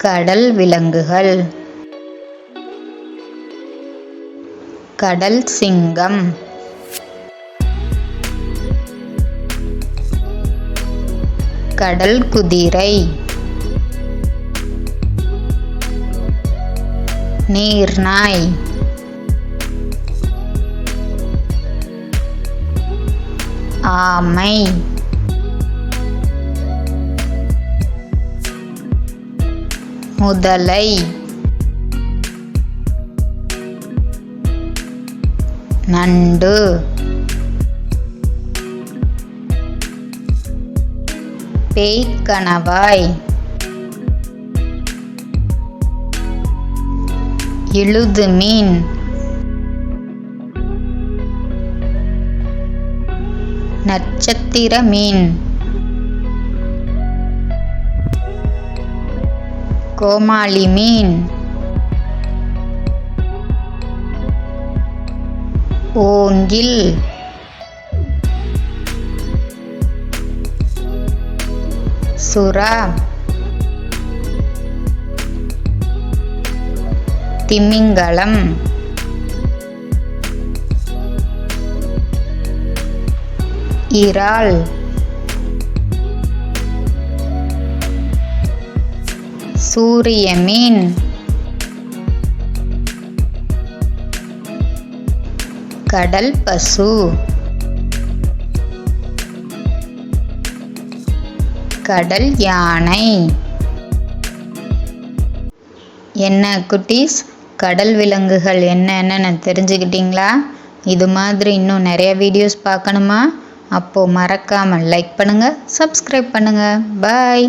கடல் விலங்குகள். கடல் சிங்கம், கடல் குதிரை, நீர்நாய், ஆமை, முதலை, நண்டு, பேய்க்கணவாய், இழுதுமீன், நட்சத்திர மீன், கோமாளி மீன், ஓங்கில், சுறா, திமிங்கலம், இறால், சூரிய மீன், கடல் பசு, கடல் யானை. என்ன குட்டீஸ், கடல் விலங்குகள் என்னென்னு தெரிஞ்சுக்கிட்டீங்களா? இது மாதிரி இன்னும் நிறைய வீடியோஸ் பார்க்கணுமா? அப்போது மறக்காமல் லைக் பண்ணுங்கள், சப்ஸ்கிரைப் பண்ணுங்கள். பாய்.